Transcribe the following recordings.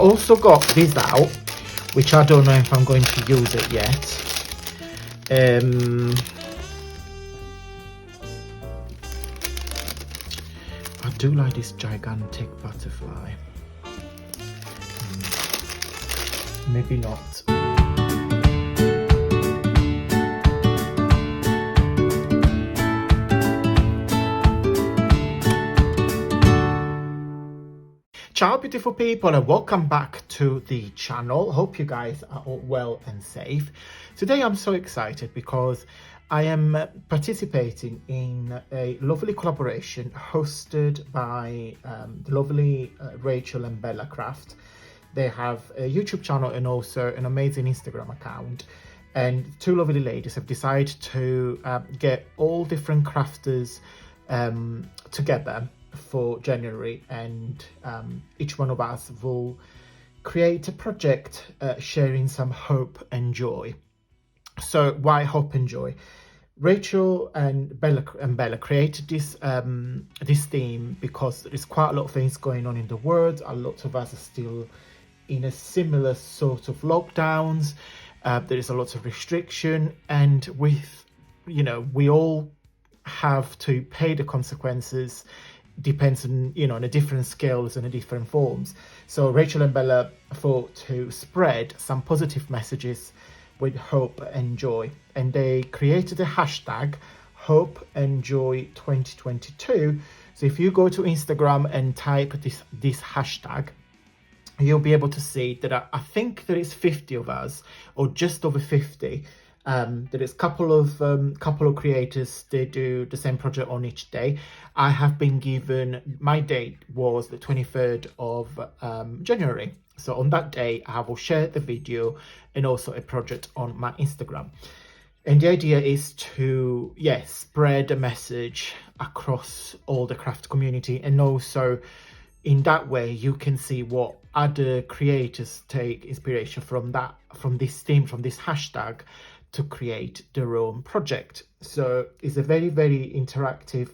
Also got this out, which I don't know if I'm going to use it yet. I do like this gigantic butterfly. Maybe not. Ciao beautiful people, and welcome back to the channel. Hope you guys are all well and safe. Today I'm so excited because I am participating in a lovely collaboration hosted by the lovely Rachel and Bella Craft. They have a YouTube channel and also an amazing Instagram account, and two lovely ladies have decided to get all different crafters together for January, and each one of us will create a project sharing some hope and joy. So why hope and joy? Rachel and Bella created this this theme because there's quite a lot of things going on in the world. A lot of us are still in a similar sort of lockdowns. There is a lot of restriction, and with, you know, we all have to pay the consequences. Depends on, you know, on the different scales and the different forms. So Rachel and Bella thought to spread some positive messages with hope and joy, and they created a hashtag hope and joy 2022. So if you go to Instagram and type this hashtag, you'll be able to see that I think there is 50 of us, or just over 50. There is a couple of creators. They do the same project on each day. I have been given, my date was the 23rd of January. So on that day, I will share the video and also a project on my Instagram. And the idea is to, spread a message across all the craft community, and also in that way you can see what other creators take inspiration from this theme, from this hashtag, to create their own project. So it's a very, very interactive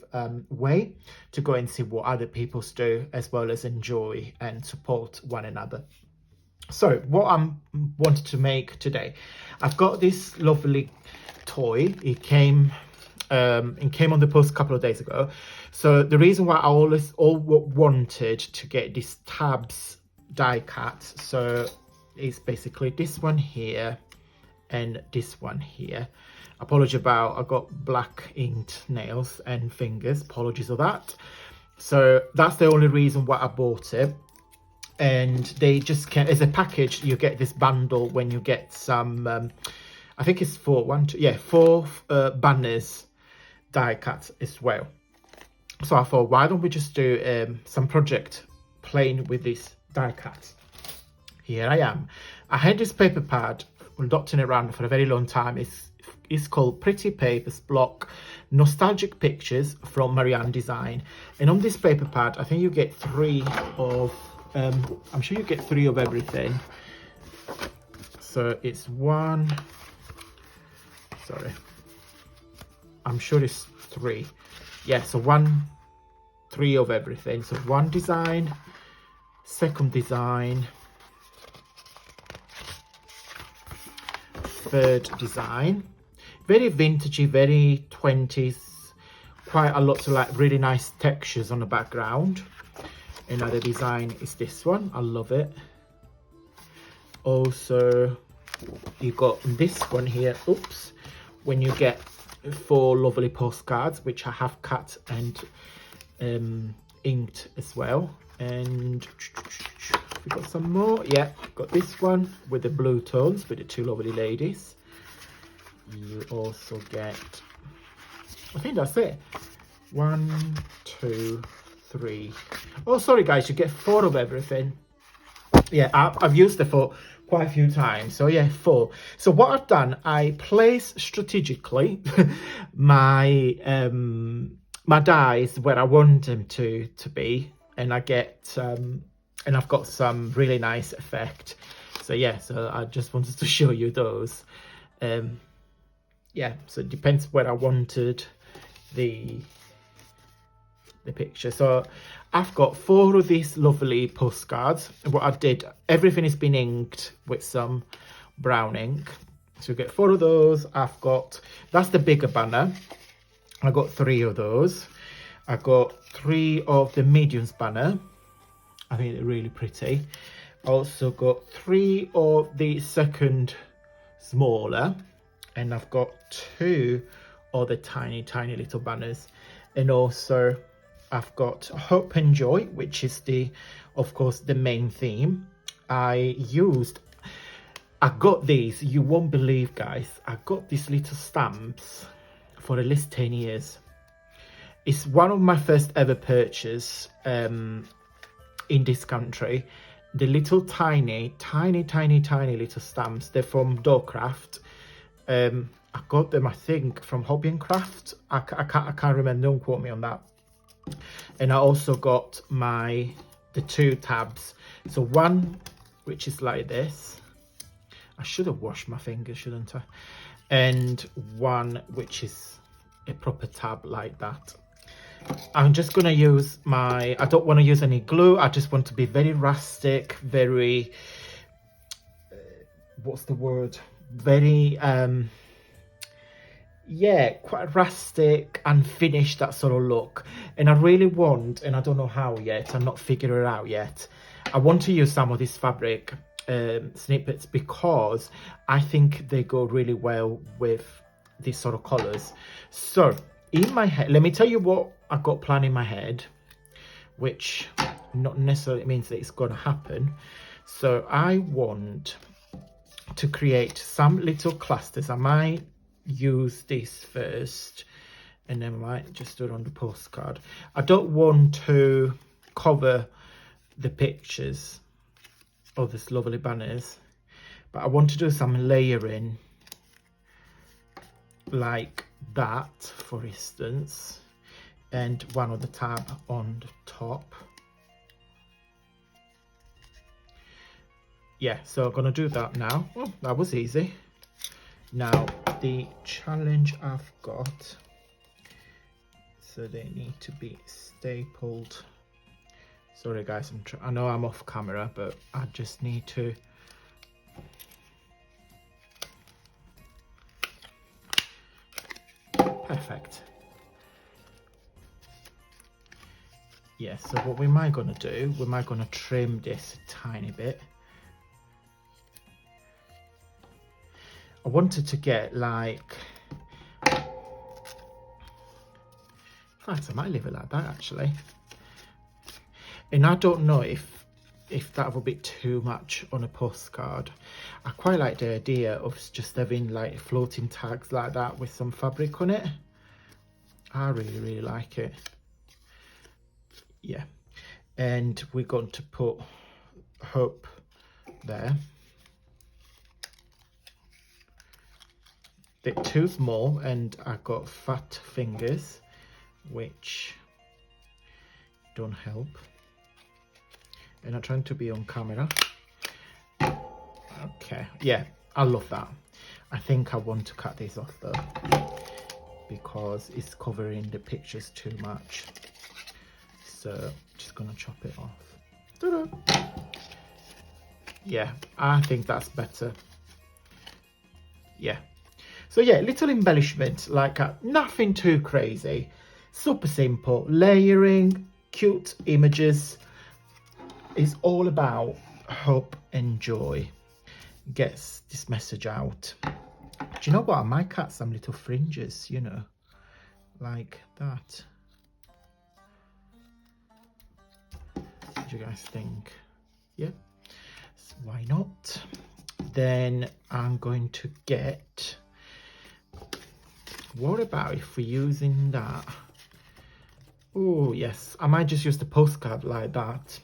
way to go and see what other people do, as well as enjoy and support one another. So what I wanted to make today, I've got this lovely toy. It came on the post a couple of days ago. So the reason why I always wanted to get this tabs die cut, so it's basically this one here and this one here. Apologies about, I got black inked nails and fingers, apologies for that. So that's the only reason why I bought it. And they just can, as a package, you get this bundle when you get some I think it's four banners die cut as well. So I thought, why don't we just do some project playing with this die cut. Here I am. I had this paper pad dotting around for a very long time. It's called Pretty Papers Block Nostalgic Pictures from Marianne Design. And on this paper pad, I think you get three of I'm sure you get three of everything. So it's one, sorry, I'm sure it's three. Yeah, so three of everything. So one design, second design, third design. Very vintagey, very 20s, quite a lot of like really nice textures on the background. Another design is this one, I love it. Also you got this one here, oops, when you get 4 lovely postcards, which I have cut and inked as well. And we got some more. Yeah, got this one with the blue tones with the 2 lovely ladies. You also get, I think that's it, 1, 2, 3. Oh, sorry guys, you get 4 of everything. Yeah, I've used it for quite a few times. So yeah, 4. So what I've done, I place strategically my my dies where I want them to be, and I get and I've got some really nice effect. So yeah, so I just wanted to show you those. Yeah, so it depends where I wanted the picture. So I've got 4 of these lovely postcards. What I did, everything has been inked with some brown ink. So you get 4 of those. I've got, that's the bigger banner. I got 3 of those. I got 3 of the mediums banner. I think they're really pretty. Also got 3 of the second smaller, and I've got 2 of the tiny little banners. And also I've got Hope and Joy, which is the, of course, the main theme. I got these, you won't believe, guys, I got these little stamps for at least 10 years. It's one of my first ever purchase in this country. The little tiny little stamps. They're from Doorcraft. I got them, I think, from Hobby and Craft. I can't remember. Don't quote me on that. And I also got the 2 tabs. So one which is like this. I should have washed my fingers, shouldn't I? And one which is a proper tab like that. I'm just going to use I don't want to use any glue. I just want to be very rustic, very, what's the word? Very, yeah, quite rustic and finished, that sort of look. And I really want, and I don't know how yet, I'm not figuring it out yet. I want to use some of these fabric snippets because I think they go really well with these sort of colors. So in my head, let me tell you what I've got planned in my head, which not necessarily means that it's going to happen. So I want to create some little clusters. I might use this first and then I might just do it on the postcard. I don't want to cover the pictures of these lovely banners, but I want to do some layering like that, for instance, and one of the tab on the top. Yeah, so I'm gonna do that now. Oh, that was easy. Now the challenge I've got, so they need to be stapled. Sorry guys, I know I'm off camera, but I just need to perfect. Yeah, so what we might gonna do, we might gonna trim this a tiny bit. I wanted to get like, in fact I might leave it like that actually. And I don't know if that would be too much on a postcard. I quite like the idea of just having like floating tags like that with some fabric on it. I really like it. Yeah, and we're going to put Hope there. They're too small and I've got fat fingers, which don't help. And I'm trying to be on camera. Okay, yeah, I love that. I think I want to cut this off though, because it's covering the pictures too much. So just gonna chop it off. Ta-da! Yeah, I think that's better. Yeah. So yeah, little embellishment, like nothing too crazy. Super simple. Layering, cute images. It's all about hope and joy. Gets this message out. Do you know what? I might cut some little fringes, you know, like that. What do you guys think? Yeah, so why not? Then I'm going to get, what about if we're using that? Oh yes, I might just use the postcard like that.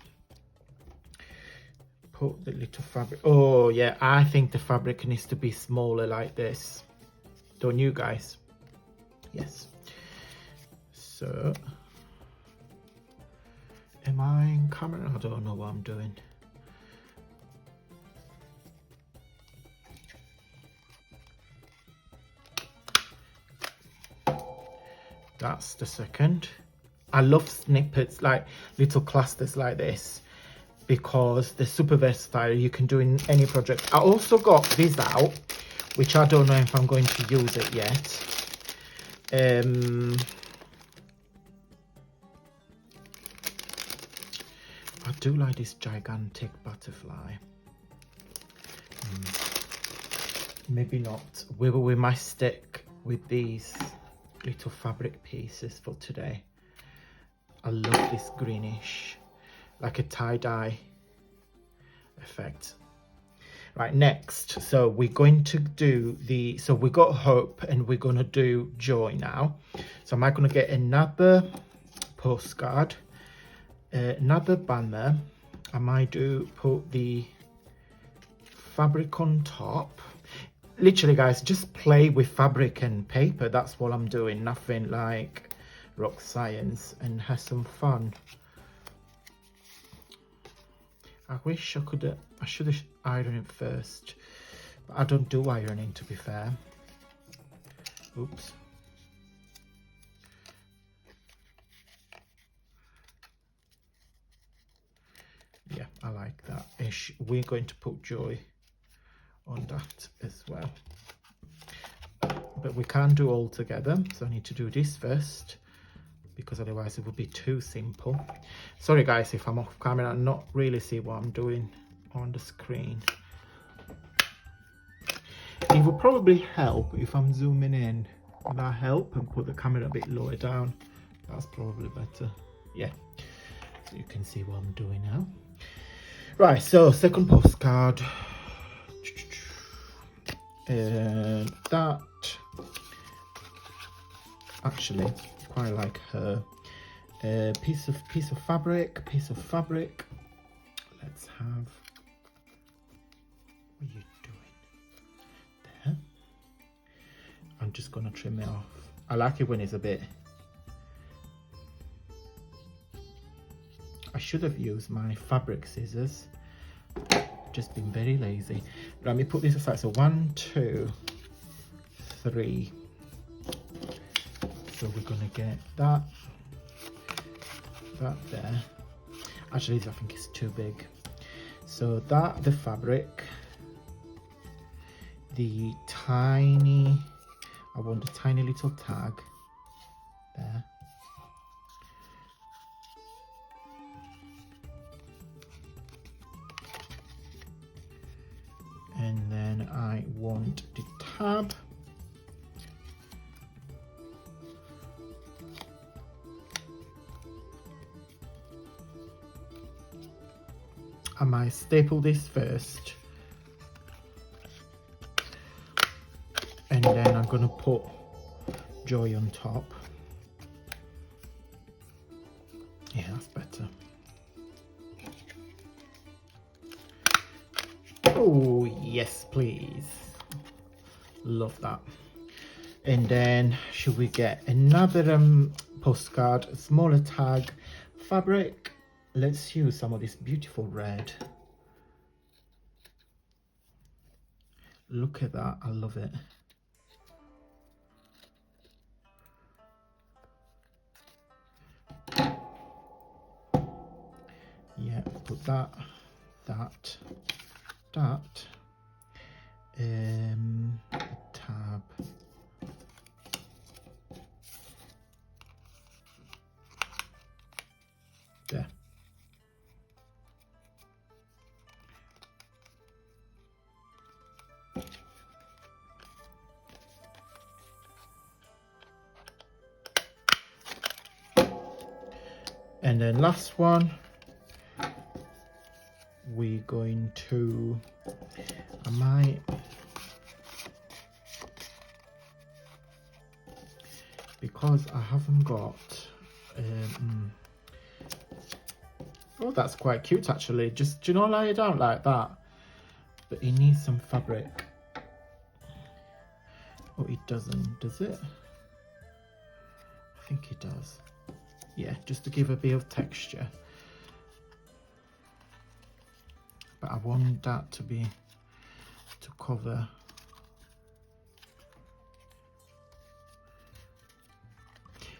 Put the little fabric. Oh yeah, I think the fabric needs to be smaller like this. Don't you guys? Yes. So, am I in camera? I don't know what I'm doing. That's the second. I love snippets, like little clusters like this, because they're super versatile. You can do in any project. I also got this out, which I don't know if I'm going to use it yet. I do like this gigantic butterfly. Maybe not. We might stick with these little fabric pieces for today. I love this greenish, like a tie-dye effect. Right, next, so we're going to do the, so we got hope and we're going to do joy now. So am I going to get another postcard, another banner? I might do put the fabric on top. Literally, guys, just play with fabric and paper. That's what I'm doing. Nothing like rock science, and have some fun. I wish I could. I should have ironed it first, but I don't do ironing, to be fair. Oops. Yeah, I like that ish. We're going to put joy on that as well, but we can't do all together, so I need to do this first, because otherwise it would be too simple. Sorry guys if I'm off camera and not really see what I'm doing on the screen. It would probably help if I'm zooming in. Would that help? And put the camera a bit lower down. That's probably better. Yeah, so you can see what I'm doing now. Right, so second postcard. That actually quite like her. Piece of fabric. Let's have. What are you doing there? I'm just gonna trim it off. I like it when it's a bit. I should have used my fabric scissors. Just been very lazy. Let me put this aside. So 1, 2, 3. So we're gonna get that there. Actually, I think it's too big. So that, the fabric, the tiny, I want a tiny little tag there. And then I want the tab. I might staple this first. And then I'm going to put joy on top. Yeah, that's better. Oh, yes, please. Love that. And then should we get another postcard, a smaller tag, fabric? Let's use some of this beautiful red. Look at that, I love it. Yeah, put that. Tab. There. And then last one, we're going to, I might, because I haven't got, oh, that's quite cute actually. Just, do you know, lay it down like that, but it needs some fabric. Oh, it doesn't, does it? I think it does. Yeah, just to give a bit of texture. But I want that to be, to cover.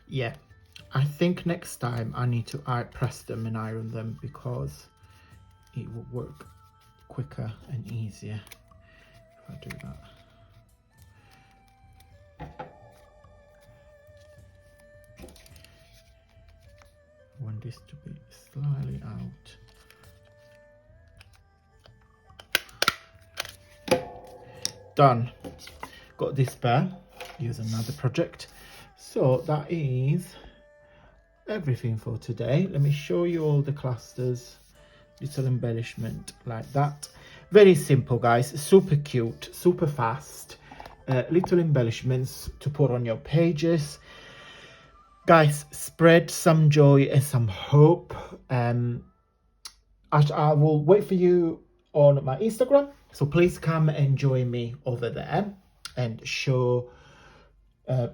Yeah, I think next time I need to press them and iron them because it will work quicker and easier if I do that. I want this to be slightly out. Done. Got this there. Use another project. So that is everything for today. Let me show you all the clusters. Little embellishment like that. Very simple, guys. Super cute, super fast. Little embellishments to put on your pages. Guys, spread some joy and some hope. I will wait for you on my Instagram, so please come and join me over there and show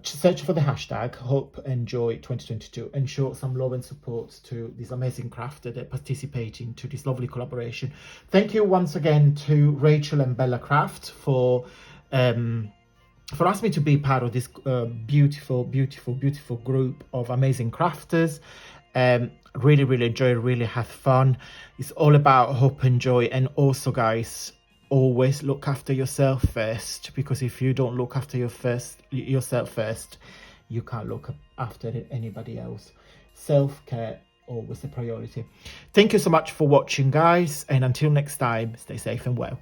search for the hashtag Hope and Joy 2022 and show some love and support to these amazing crafters that participate into this lovely collaboration. Thank you once again to Rachel and Bella Craft for asking me to be part of this beautiful group of amazing crafters. Really enjoy, really have fun. It's all about hope and joy. And also, guys, always look after yourself first, because if you don't look after yourself first, you can't look after anybody else. Self-care, always a priority. Thank you so much for watching, guys, and until next time, stay safe and well.